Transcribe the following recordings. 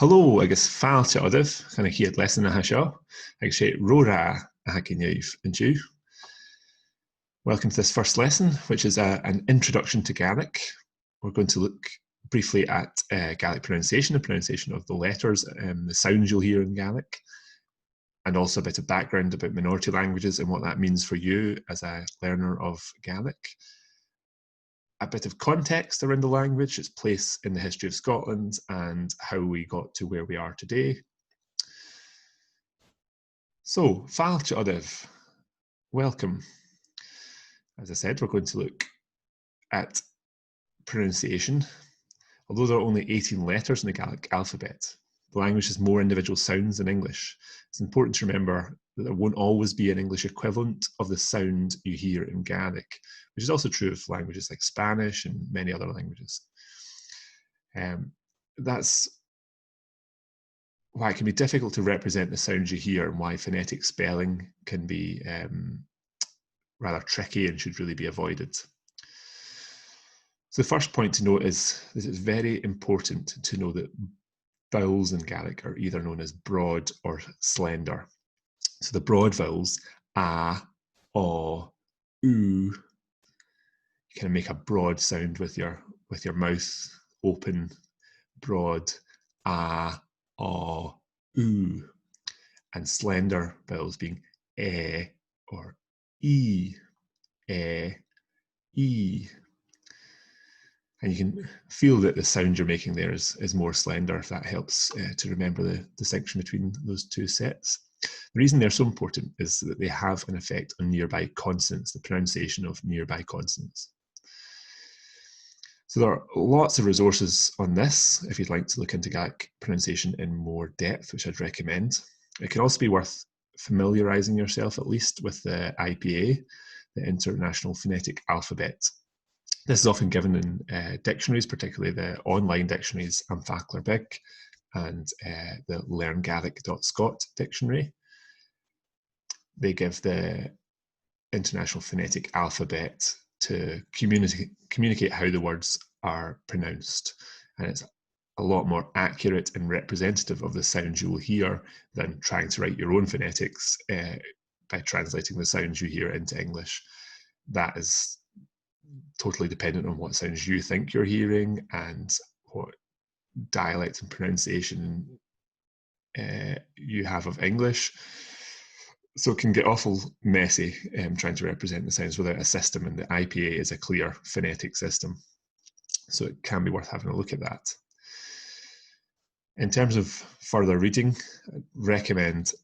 Hello, agus fáilte adamh chuna chiad lesan na seo, agus sé rórá a cinneamh an tú. Welcome to this first lesson, which is an introduction to Gaelic. We're going to look briefly at Gaelic pronunciation, the pronunciation of the letters, the sounds you'll hear in Gaelic, and also a bit of background about minority languages and what that means for you as a learner of Gaelic. A bit of context around the language, its place in the history of Scotland, and how we got to where we are today. So, fáilte adamh, welcome. As I said, we're going to look at pronunciation. Although there are only 18 letters in the Gaelic alphabet, the language has more individual sounds than English. It's important to remember that there won't always be an English equivalent of the sound you hear in Gaelic, which is also true of languages like Spanish and many other languages. That's why it can be difficult to represent the sounds you hear, and why phonetic spelling can be rather tricky and should really be avoided. So the first point to note is that it's very important to know that vowels in Gaelic are either known as broad or slender. So the broad vowels, a, o, u, you kind of make a broad sound with your mouth open, broad, a, o, u, and slender vowels being e or e, e. And you can feel that the sound you're making there is more slender, if that helps to remember the distinction between those two sets. The reason they're so important is that they have an effect on nearby consonants, the pronunciation of nearby consonants. So there are lots of resources on this if you'd like to look into Gaelic pronunciation in more depth, which I'd recommend. It can also be worth familiarising yourself at least with the IPA, the International Phonetic Alphabet. This is often given in dictionaries, particularly the online dictionaries Amphaclar Big and the learngaelic.scot dictionary. They give the International Phonetic Alphabet to communicate how the words are pronounced. And it's a lot more accurate and representative of the sounds you will hear than trying to write your own phonetics by translating the sounds you hear into English. That is totally dependent on what sounds you think you're hearing and what dialect and pronunciation you have of English. So it can get awful messy trying to represent the sounds without a system, and the IPA is a clear phonetic system. So it can be worth having a look at that. In terms of further reading, I'd recommend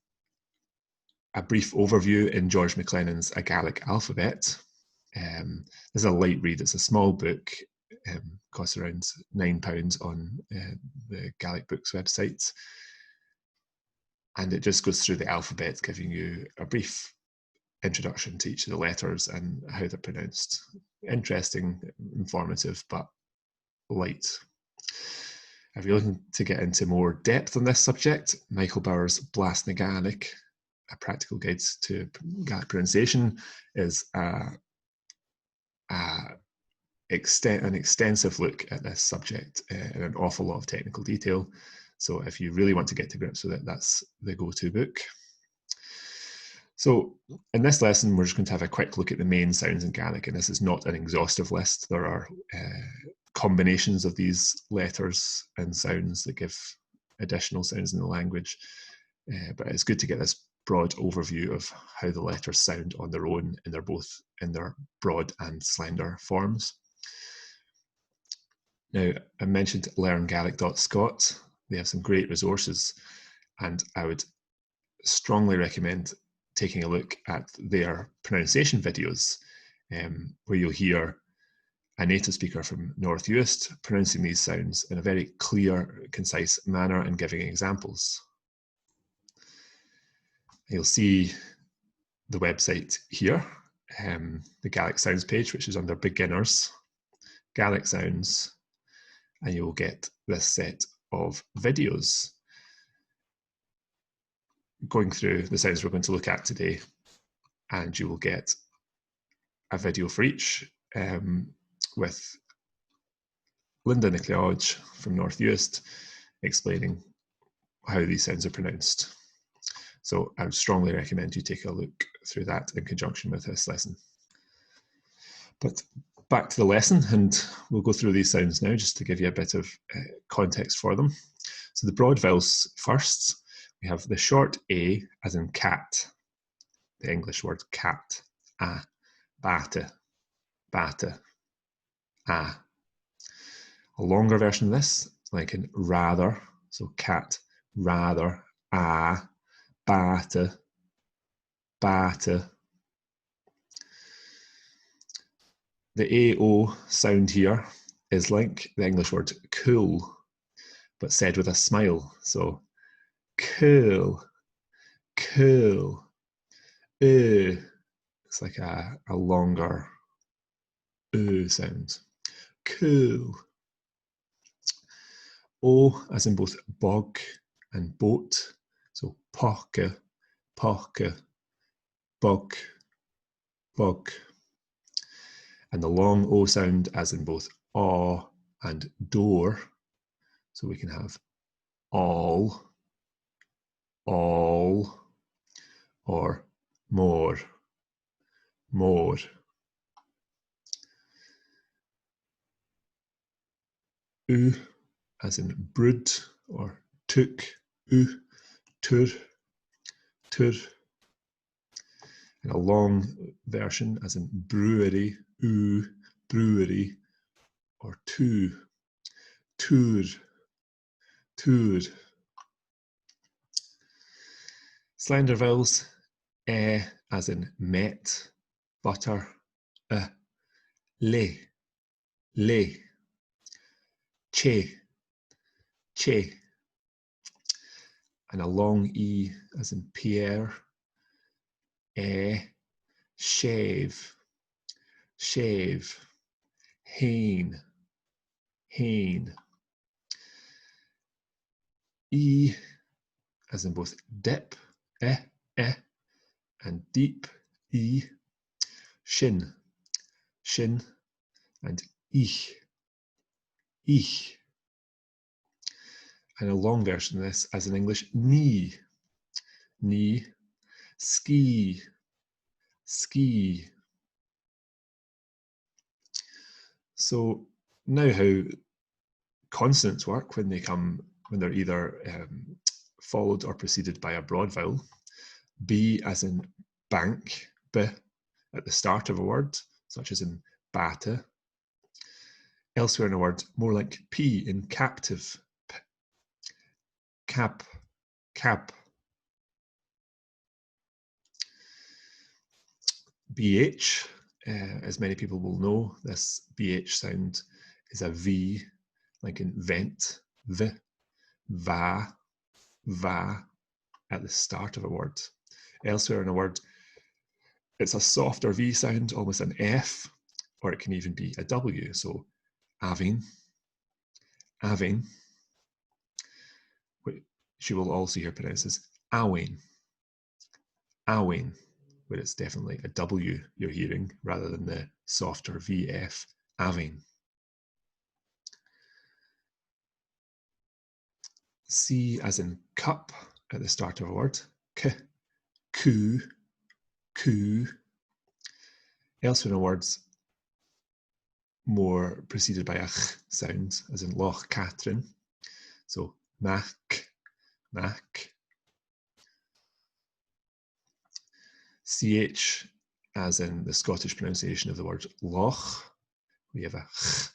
a brief overview in George McLennan's A Gaelic Alphabet. This is a light read. It's a small book, costs around £9 on the Gaelic Books website, and it just goes through the alphabet, giving you a brief introduction to each of the letters and how they're pronounced. Interesting, informative, but light. If you're looking to get into more depth on this subject, Michael Bauer's Blast na Gaelic, a practical guide to Gaelic pronunciation, is an extensive look at this subject in an awful lot of technical detail. So if you really want to get to grips with it, that's the go-to book. So in this lesson, we're just going to have a quick look at the main sounds in Gaelic, and this is not an exhaustive list. There are combinations of these letters and sounds that give additional sounds in the language, but it's good to get this broad overview of how the letters sound on their own, and they're both in their broad and slender forms. Now, I mentioned learngaelic.scot. They have some great resources, and I would strongly recommend taking a look at their pronunciation videos, where you'll hear a native speaker from North Uist pronouncing these sounds in a very clear, concise manner and giving examples. You'll see the website here, the Gaelic Sounds page, which is under Beginners, Gaelic Sounds, and you'll get this set of videos going through the sounds we're going to look at today, and you will get a video for each with Linda Nicleodge from North Uist explaining how these sounds are pronounced. So I would strongly recommend you take a look through that in conjunction with this lesson. But back to the lesson, and we'll go through these sounds now just to give you a bit of context for them. So the broad vowels first, we have the short A as in cat, the English word cat, a, bata, bata, a. A longer version of this, like in rather, so cat, rather, a, bata, bata. The AO sound here is like the English word cool, but said with a smile. So cool, cool. It's like a longer sound. Cool. O as in both bog and boat. So poke, poke, bog, bog. And the long O sound as in both aw and door. So we can have all, or more, more. U as in brood or took, tur, tur. And a long version as in brewery, brewery, or tour, tour. Slender vowels, as in met, butter, le, che, and a long E as in Pierre, shave, hain, E as in both dip, and deep, E, shin, and ich. And a long version of this as in English, knee, ski. So now how consonants work when they're either followed or preceded by a broad vowel. B as in bank, b, at the start of a word, such as in bata. Elsewhere in a word, more like P in captive, p, cap. BH, as many people will know, this BH sound is a V, like in vent, v, va, at the start of a word. Elsewhere in a word, it's a softer V sound, almost an F, or it can even be a W. So avin, which you will also hear pronounced as awain, where it's definitely a W you're hearing rather than the softer VF, avin. C as in cup at the start of a word, k, ku. Elsewhere in words, more preceded by a ch sound, as in Loch Catherine. So mac. CH as in the Scottish pronunciation of the word loch. We have a ch,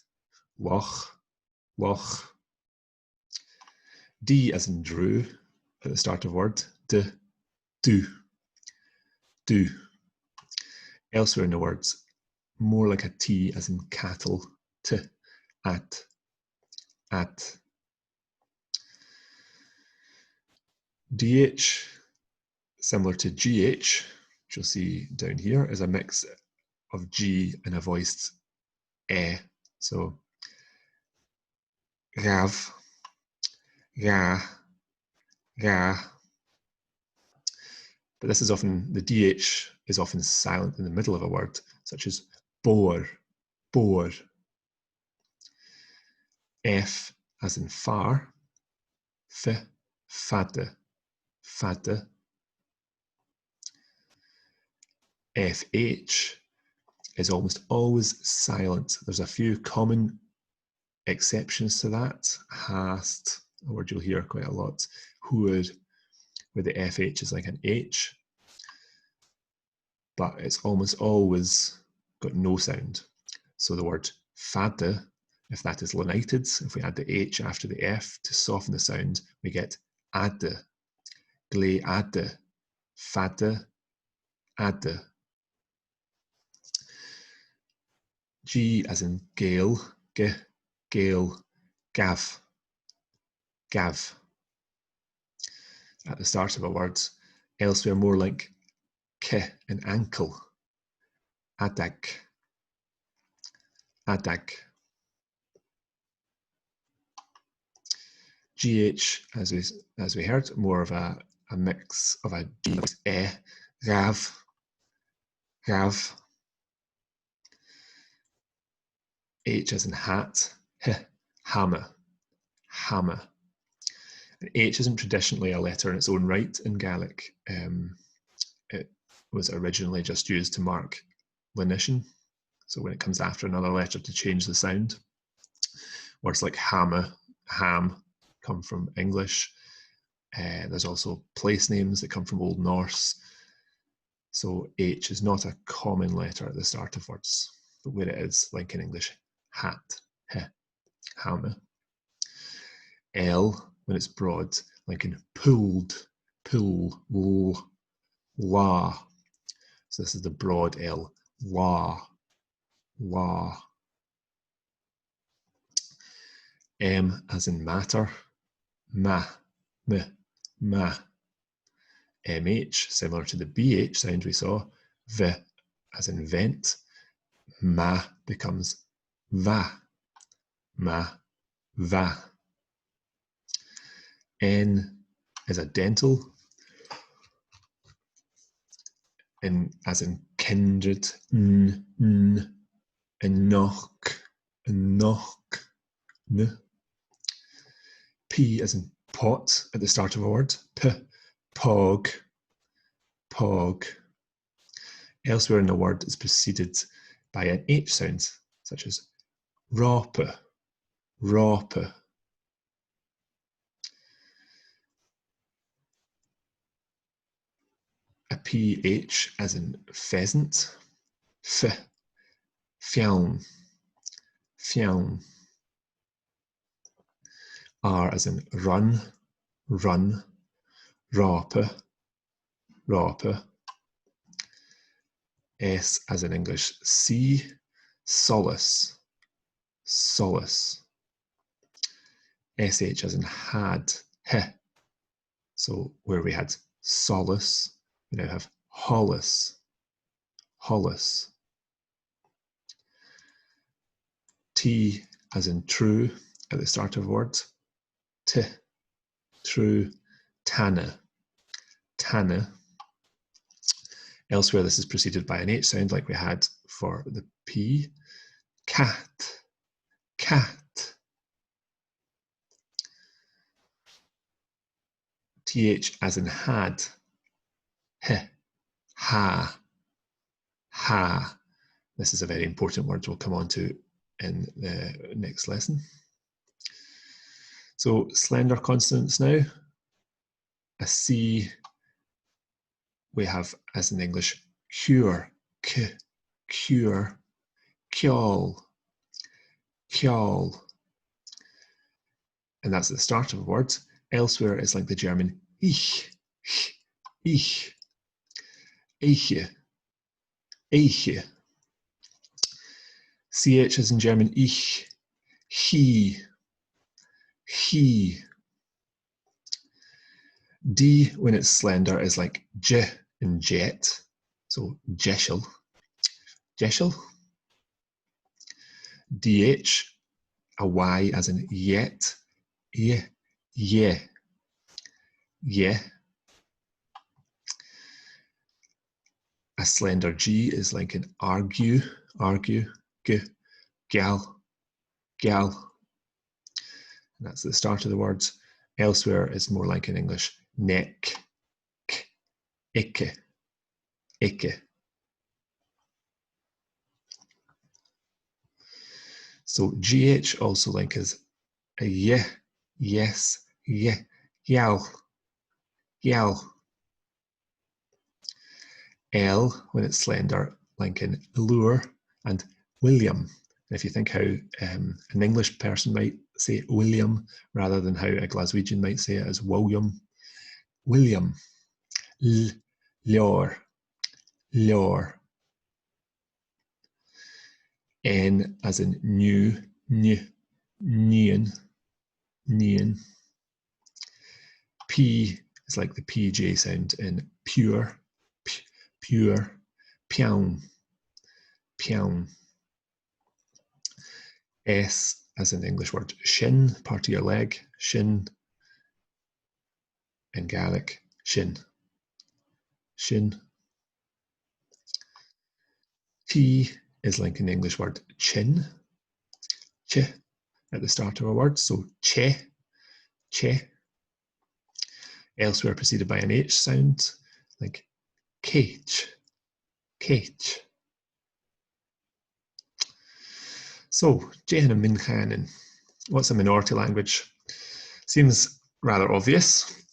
loch. D as in drew at the start of a word, do. Elsewhere in the words, more like a T as in cattle, at. DH, similar to GH, which you'll see down here, is a mix of G and a voiced E. So gav, ga. But this is often, the DH is often silent in the middle of a word, such as boar. F as in far, fada, fada. FH is almost always silent. There's a few common exceptions to that. Hast, a word you'll hear quite a lot. Would, where the FH is like an H, but it's almost always got no sound. So the word fada, if that is lenited, if we add the H after the F to soften the sound, we get ada, gle ada, fada, ada. G as in Gael, Gael, gav, gav. At the start of a word, elsewhere more like ke, an ankle, adag, adag. GH, as we heard, more of a mix of a G, gav, gav. H as in hat, hammer, hammer. And H isn't traditionally a letter in its own right in Gaelic. It was originally just used to mark lenition. So when it comes after another letter to change the sound. Words like hammer, ham come from English. There's also place names that come from Old Norse. So H is not a common letter at the start of words, but where it is, like in English, hat, hammer. L, when it's broad, like in pulled, pull, la. So this is the broad L, la, la. M as in matter, ma, ma. MH, similar to the BH sound we saw, v as in vent, ma becomes va, ma, va. N is a dental, as in kindred, enoch, n. P as in pot at the start of a word, pog, pog. Elsewhere in the word is preceded by an H sound, such as ràpă, ràpă. A PH as in pheasant, fjaun, fjaun. R as in run, run, ràpă, ràpă. S as in English sea, solace, solace. SH as in had, So where we had solace, we now have hollis, hollis. T as in true at the start of words, true, tanna, tanna. Elsewhere this is preceded by an H sound like we had for the P, cat, cat. TH as in had, ha, ha. This is a very important word we'll come on to in the next lesson. So slender consonants now. A C we have as in English cure, cure, kjol, kjol. And that's at the start of a word. Elsewhere it's like the German ich, ich, eiche, eiche. CH as in German ich, he, he. D when it's slender is like j in jet, so jeschel, jeschel. DH, a Y as in yet, yeah, yeah, yeah. A slender G is like an argue, argue, gal, gal. And that's the start of the words. Elsewhere, it's more like in English, neck, k, ikke, ikke. So GH also like as a y, yes, y, yell, yell. L, when it's slender, like in lure, and William. If you think how an English person might say William rather than how a Glaswegian might say it as William. William. L, lure, lure. N as in new, n, neon, neon. P is like the PJ sound in pure, pure, pion, pion. S as in the English word shin, part of your leg, shin. In Gaelic, shin, shin. T is like an English word chin, ch, at the start of a word, so che, che. Elsewhere preceded by an H sound, like cage, cage. So, Jehan and Minchanen, what's a minority language? Seems rather obvious,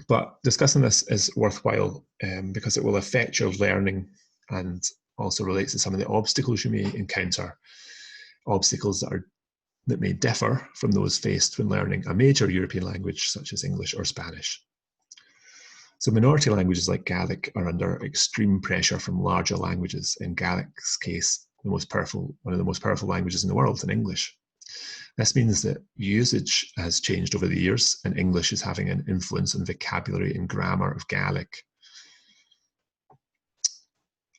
but discussing this is worthwhile because it will affect your learning and also relates to some of the obstacles you may encounter, obstacles that may differ from those faced when learning a major European language such as English or Spanish. So minority languages like Gaelic are under extreme pressure from larger languages, in Gaelic's case, one of the most powerful languages in the world, in English. This means that usage has changed over the years, and English is having an influence on vocabulary and grammar of Gaelic.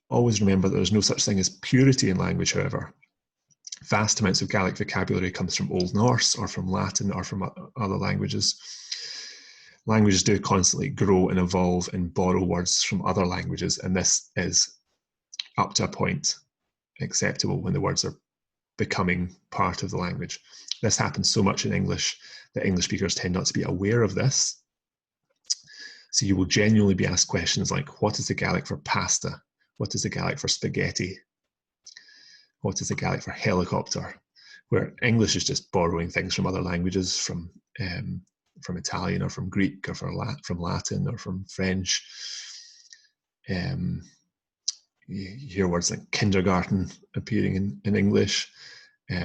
Always remember that there's no such thing as purity in language, however. Vast amounts of Gaelic vocabulary comes from Old Norse or from Latin or from other languages. Languages do constantly grow and evolve and borrow words from other languages, and this is, up to a point, acceptable when the words are becoming part of the language. This happens so much in English that English speakers tend not to be aware of this. So you will genuinely be asked questions like, what is the Gaelic for pasta? What is the Gaelic for spaghetti? What is the Gaelic for helicopter? Where English is just borrowing things from other languages, from Italian or from Greek or from Latin or from French. You hear words like kindergarten appearing in English,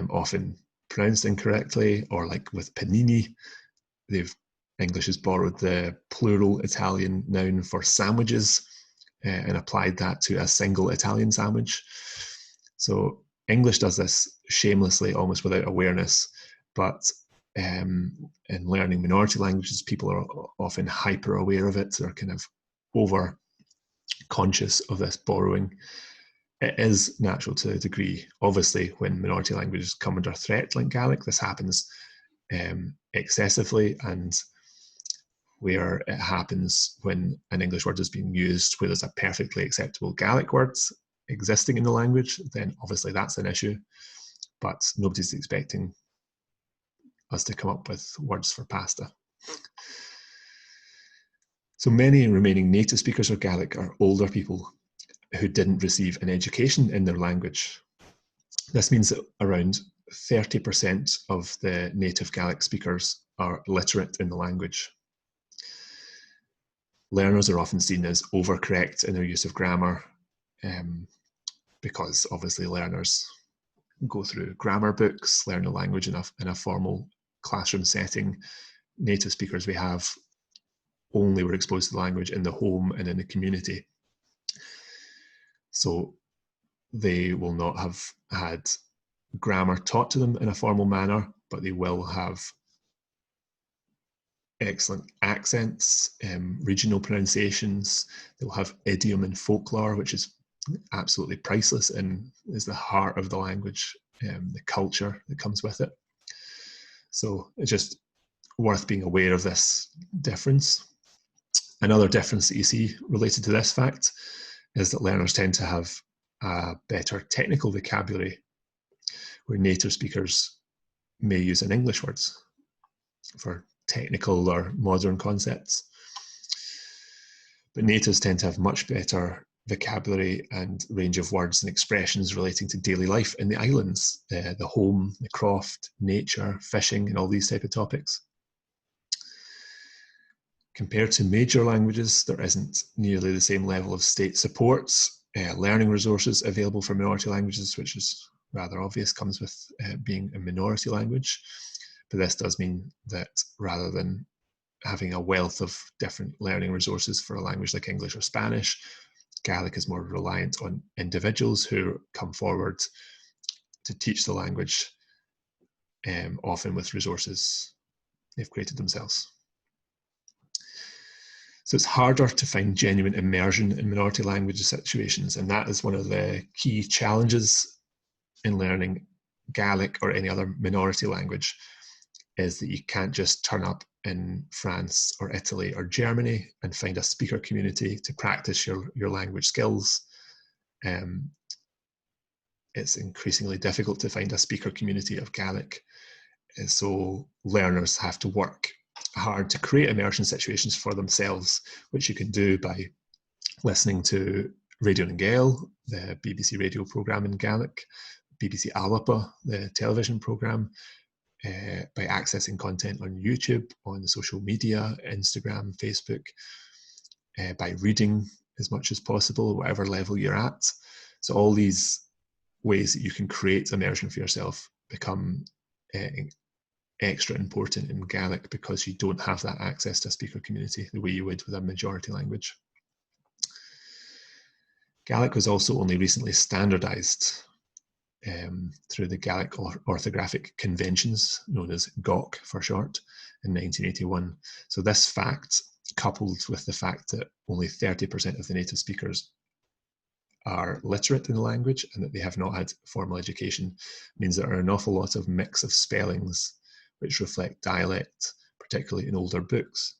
often pronounced incorrectly, or like with panini, English has borrowed the plural Italian noun for sandwiches and applied that to a single Italian sandwich. So English does this shamelessly, almost without awareness, but in learning minority languages, people are often hyper aware of it. They're kind of over conscious of this borrowing. It is natural to a degree. Obviously, when minority languages come under threat like Gaelic, this happens excessively, and where it happens when an English word is being used where there's a perfectly acceptable Gaelic word existing in the language, then obviously that's an issue. But nobody's expecting us to come up with words for pasta. So many remaining native speakers of Gaelic are older people who didn't receive an education in their language. This means that around 30% of the native Gaelic speakers are literate in the language. Learners are often seen as overcorrect in their use of grammar, because obviously learners go through grammar books, learn the language in a formal classroom setting. Native speakers we have only were exposed to the language in the home and in the community. So they will not have had grammar taught to them in a formal manner, but they will have excellent accents, regional pronunciations. They'll have idiom and folklore, which is absolutely priceless and is the heart of the language, the culture that comes with it. So it's just worth being aware of this difference. Another difference that you see related to this fact is that learners tend to have a better technical vocabulary, where native speakers may use in English words for technical or modern concepts. But natives tend to have much better vocabulary and range of words and expressions relating to daily life in the islands, the home, the croft, nature, fishing, and all these type of topics. Compared to major languages, there isn't nearly the same level of state supports, learning resources available for minority languages, which is rather obvious, comes with being a minority language. But this does mean that rather than having a wealth of different learning resources for a language like English or Spanish, Gaelic is more reliant on individuals who come forward to teach the language, often with resources they've created themselves. So it's harder to find genuine immersion in minority language situations, and that is one of the key challenges in learning Gaelic or any other minority language, is that you can't just turn up in France or Italy or Germany and find a speaker community to practice your language skills. It's increasingly difficult to find a speaker community of Gaelic. So learners have to work hard to create immersion situations for themselves, which you can do by listening to Radio na Gael, the BBC radio programme in Gaelic, BBC Alapa, the television programme, by accessing content on YouTube, on social media, Instagram, Facebook, by reading as much as possible, whatever level you're at. So all these ways that you can create immersion for yourself become extra important in Gaelic, because you don't have that access to a speaker community the way you would with a majority language. Gaelic was also only recently standardized through the Gaelic Orthographic Conventions, known as GOC for short, in 1981. So this fact, coupled with the fact that only 30% of the native speakers are literate in the language and that they have not had formal education, means there are an awful lot of mix of spellings which reflect dialect, particularly in older books.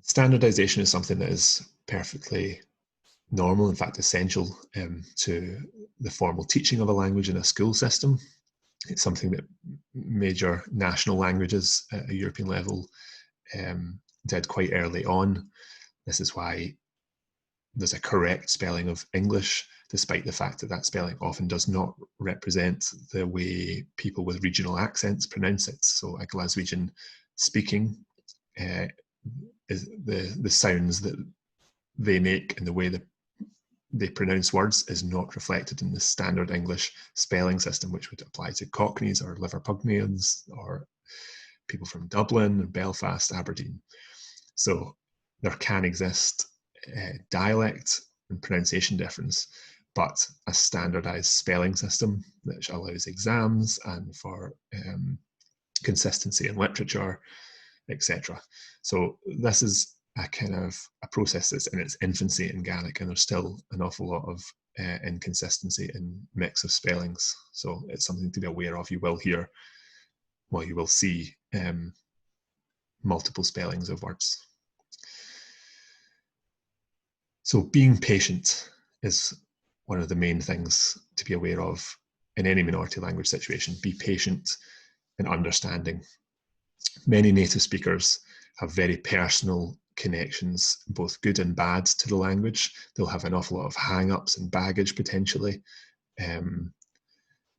Standardization is something that is perfectly normal, in fact essential, to the formal teaching of a language in a school system. It's something that major national languages at a European level did quite early on. This is why there's a correct spelling of English, despite the fact that that spelling often does not represent the way people with regional accents pronounce it. So a Glaswegian speaking, is the sounds that they make and the way that they pronounce words is not reflected in the standard English spelling system, which would apply to Cockneys or Liverpudlians or people from Dublin or Belfast, Aberdeen. So there can exist dialect and pronunciation difference, but a standardized spelling system that allows exams and for consistency in literature, etc. So this is a kind of a process that's in its infancy in Gaelic, and there's still an awful lot of inconsistency in mix of spellings. So it's something to be aware of. You will hear, well, you will see multiple spellings of words. So being patient is one of the main things to be aware of in any minority language situation. Be patient and understanding. Many native speakers have very personal connections, both good and bad, to the language. They'll have an awful lot of hang-ups and baggage potentially. And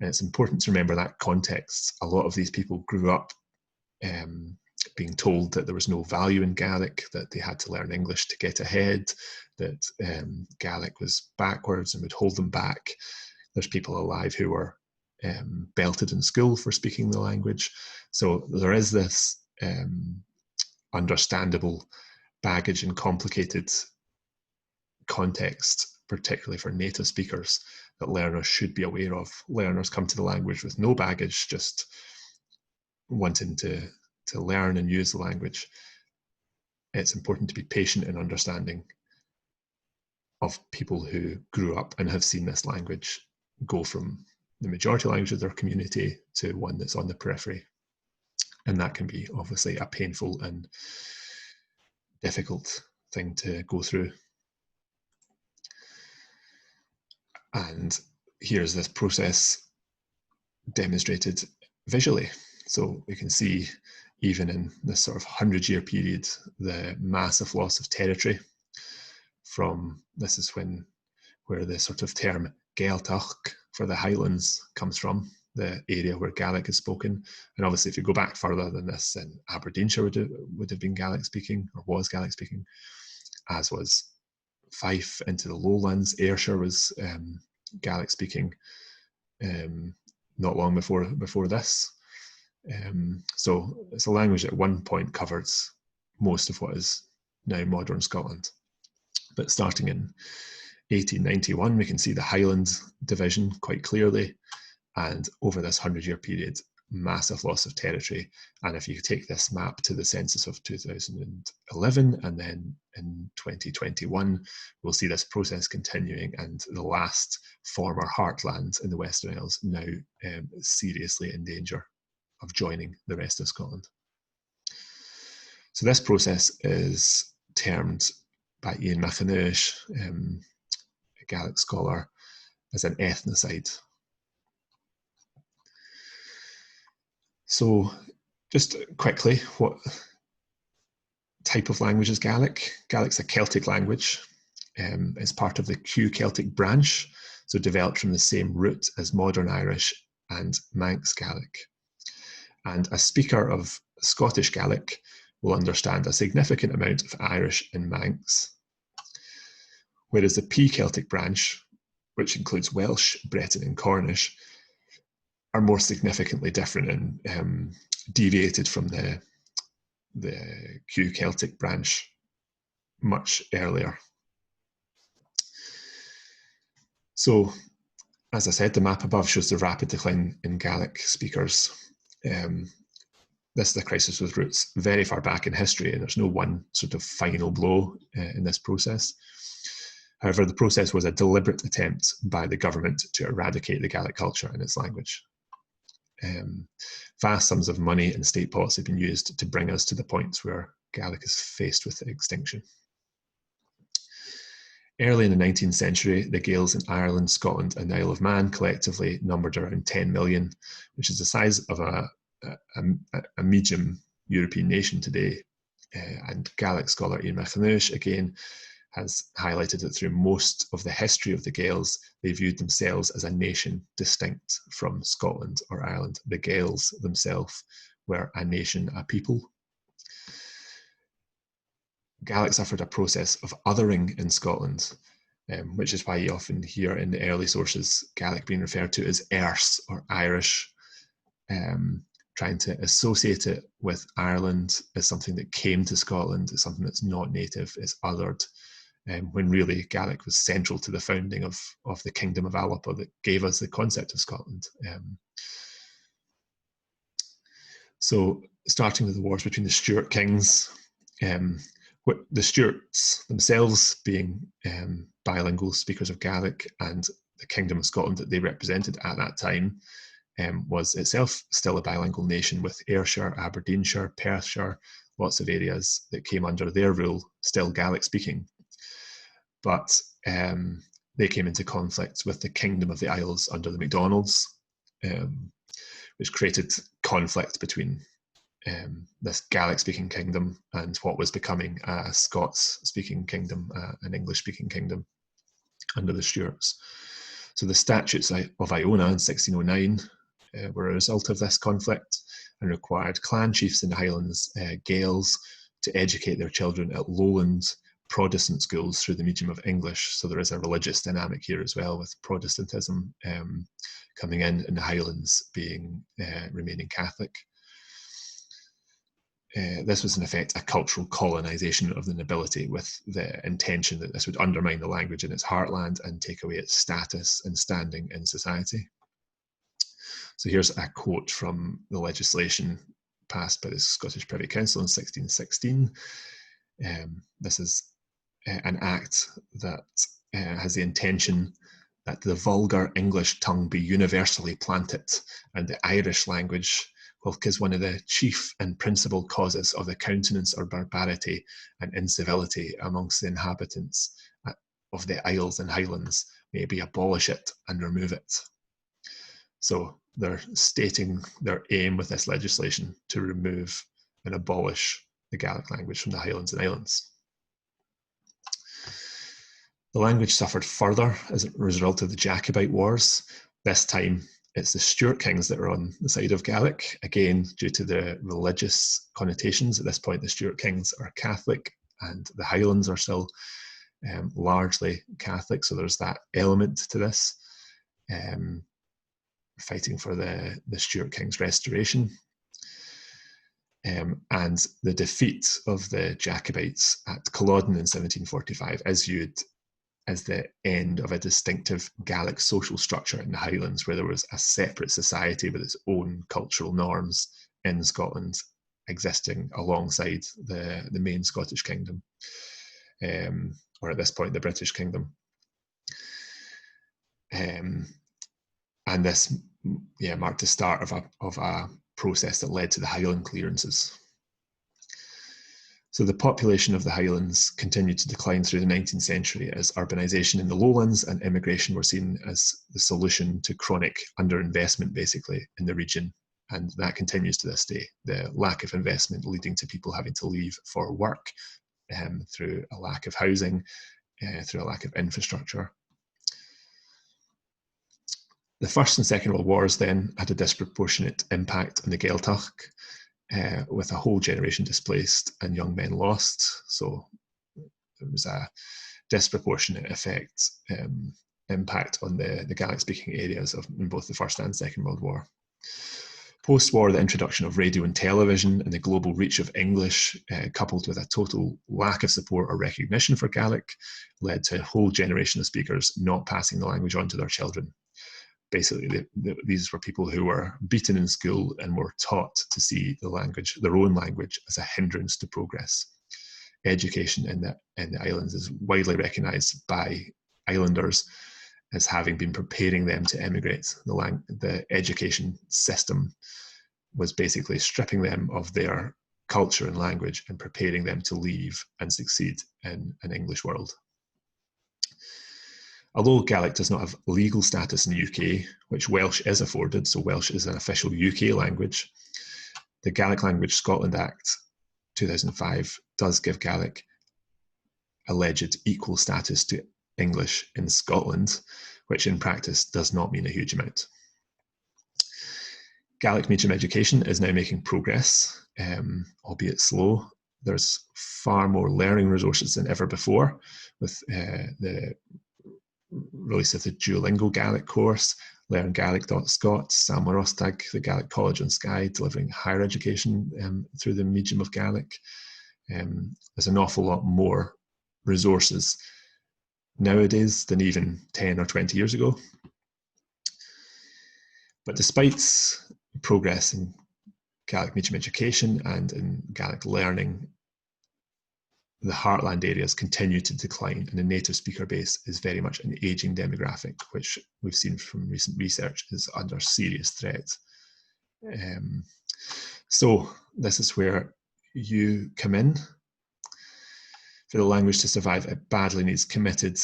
it's important to remember that context. A lot of these people grew up being told that there was no value in Gaelic, that they had to learn English to get ahead, that Gaelic was backwards and would hold them back. There's people alive who were belted in school for speaking the language. So there is this understandable baggage and complicated context, particularly for native speakers, that learners should be aware of. Learners come to the language with no baggage, just wanting to learn and use the language. It's important to be patient and understanding of people who grew up and have seen this language go from the majority language of their community to one that's on the periphery. And that can be obviously a painful and difficult thing to go through. And here's this process demonstrated visually. So we can see, even in this sort of 100-year period, the massive loss of territory from, this is where the sort of term Gaeltach for the Highlands comes from, the area where Gaelic is spoken. And obviously, if you go back further than this, then Aberdeenshire would have been Gaelic speaking, or was Gaelic speaking, as was Fife into the lowlands. Ayrshire was Gaelic speaking not long before this. So it's a language that at one point covered most of what is now modern Scotland. But starting in 1891, we can see the Highland division quite clearly, and over this 100-year period, massive loss of territory. And if you take this map to the census of 2011, and then in 2021, we'll see this process continuing, and the last former heartland in the Western Isles now seriously in danger of joining the rest of Scotland. So this process is termed by Ian McAnuish, a Gaelic scholar, as an ethnocide. So just quickly, what type of language is Gaelic? Gaelic's a Celtic language. It's part of the Q Celtic branch, so developed from the same root as modern Irish and Manx Gaelic. And a speaker of Scottish Gaelic will understand a significant amount of Irish and Manx, whereas the P Celtic branch, which includes Welsh, Breton and Cornish, are more significantly different and deviated from the Q Celtic branch much earlier. So, as I said, the map above shows the rapid decline in Gaelic speakers. This is a crisis with roots very far back in history, and there's no one sort of final blow in this process. However, the process was a deliberate attempt by the government to eradicate the Gaelic culture and its language. Vast sums of money and state policy have been used to bring us to the point where Gaelic is faced with extinction. Early in the 19th century, the Gaels in Ireland, Scotland and the Isle of Man collectively numbered around 10 million, which is the size of a medium European nation today. And Gaelic scholar Ian McAnuish, again, has highlighted that through most of the history of the Gaels, they viewed themselves as a nation distinct from Scotland or Ireland. The Gaels themselves were a nation, a people. Gaelic suffered a process of othering in Scotland, which is why you often hear in the early sources Gaelic being referred to as Erse or Irish, trying to associate it with Ireland as something that came to Scotland, as something that's not native, is othered. When really Gaelic was central to the founding of the Kingdom of Alapa that gave us the concept of Scotland. So starting with the wars between the Stuart kings, the Stuarts themselves being bilingual speakers of Gaelic, and the Kingdom of Scotland that they represented at that time was itself still a bilingual nation, with Ayrshire, Aberdeenshire, Perthshire, lots of areas that came under their rule still Gaelic speaking. But they came into conflict with the Kingdom of the Isles under the MacDonalds, which created conflict between this Gaelic-speaking kingdom and what was becoming a Scots-speaking kingdom, an English-speaking kingdom under the Stuarts. So the Statutes of Iona in 1609 were a result of this conflict and required clan chiefs in the Highlands, Gaels, to educate their children at lowland Protestant schools through the medium of English. So there is a religious dynamic here as well, with Protestantism coming in and the Highlands being remaining Catholic. This was in effect a cultural colonisation of the nobility, with the intention that this would undermine the language in its heartland and take away its status and standing in society. So here's a quote from the legislation passed by the Scottish Privy Council in 1616. This is an act that has the intention that the vulgar English tongue be universally planted, and the Irish language, whilk is one of the chief and principal causes of the countenance or barbarity and incivility amongst the inhabitants of the Isles and Highlands, maybe abolish it and remove it. So they're stating their aim with this legislation to remove and abolish the Gaelic language from the Highlands and Islands. The language suffered further as a result of the Jacobite Wars. This time, it's the Stuart kings that are on the side of Gaelic, again, due to the religious connotations. At this point, the Stuart kings are Catholic and the Highlands are still largely Catholic, so there's that element to this, fighting for the Stuart kings' restoration. And the defeat of the Jacobites at Culloden in 1745 is viewed as the end of a distinctive Gaelic social structure in the Highlands, where there was a separate society with its own cultural norms in Scotland, existing alongside the main Scottish kingdom, or at this point, the British kingdom. And this marked the start of a process that led to the Highland clearances. So the population of the Highlands continued to decline through the 19th century as urbanisation in the lowlands and immigration were seen as the solution to chronic underinvestment, basically, in the region. And that continues to this day. The lack of investment leading to people having to leave for work through a lack of housing, through a lack of infrastructure. The First and Second World Wars then had a disproportionate impact on the Gaeltacht, with a whole generation displaced and young men lost. So there was a disproportionate impact on the Gaelic-speaking areas in both the First and Second World War. Post-war, the introduction of radio and television and the global reach of English, coupled with a total lack of support or recognition for Gaelic, led to a whole generation of speakers not passing the language on to their children. Basically, these were people who were beaten in school and were taught to see the language, their own language, as a hindrance to progress. Education in the islands is widely recognised by islanders as having been preparing them to emigrate. The education system was basically stripping them of their culture and language and preparing them to leave and succeed in an English world. Although Gaelic does not have legal status in the UK, which Welsh is afforded, so Welsh is an official UK language, the Gaelic Language Scotland Act 2005 does give Gaelic alleged equal status to English in Scotland, which in practice does not mean a huge amount. Gaelic medium education is now making progress, albeit slow. There's far more learning resources than ever before, with the release of the Duolingo Gaelic course, LearnGaelic.Scot, Sam Rostag, the Gaelic College on Skye, delivering higher education through the medium of Gaelic. There's an awful lot more resources nowadays than even 10 or 20 years ago. But despite progress in Gaelic medium education and in Gaelic learning, the heartland areas continue to decline, and the native speaker base is very much an ageing demographic, which we've seen from recent research is under serious threat. So this is where you come in. For the language to survive, it badly needs committed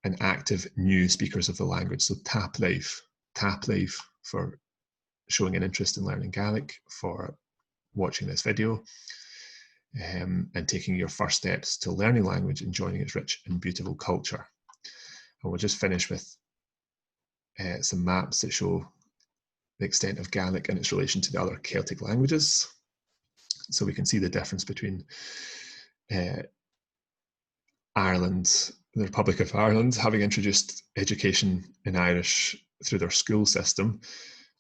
and active new speakers of the language. So tap live for showing an interest in learning Gaelic, for watching this video, and taking your first steps to learning language and joining its rich and beautiful culture. And we'll just finish with some maps that show the extent of Gaelic and its relation to the other Celtic languages. So we can see the difference between Ireland, the Republic of Ireland, having introduced education in Irish through their school system.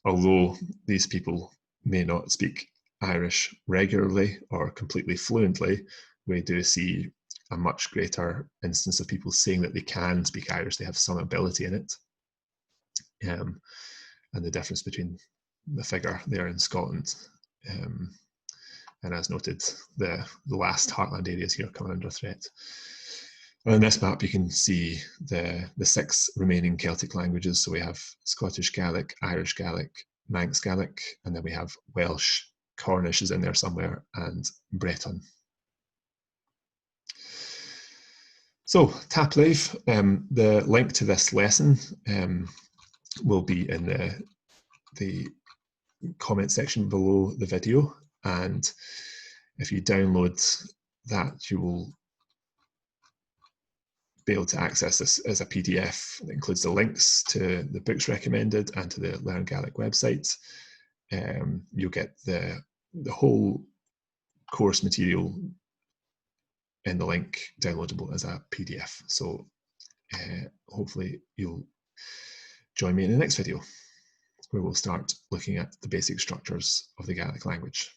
Although these people may not speak Irish regularly or completely fluently, we do see a much greater instance of people saying that they can speak Irish, they have some ability in it. And the difference between the figure there in Scotland, and as noted, the last heartland areas here coming under threat. On this map, you can see the 6 remaining Celtic languages. So we have Scottish Gaelic, Irish Gaelic, Manx Gaelic, and then we have Welsh, Cornish is in there somewhere, and Breton. So tap live. The link to this lesson will be in the comment section below the video, and if you download that, you will be able to access this as a PDF. It includes the links to the books recommended and to the Learn Gaelic website. You'll get the whole course material in the link downloadable as a PDF. So hopefully you'll join me in the next video, where we'll start looking at the basic structures of the Gaelic language.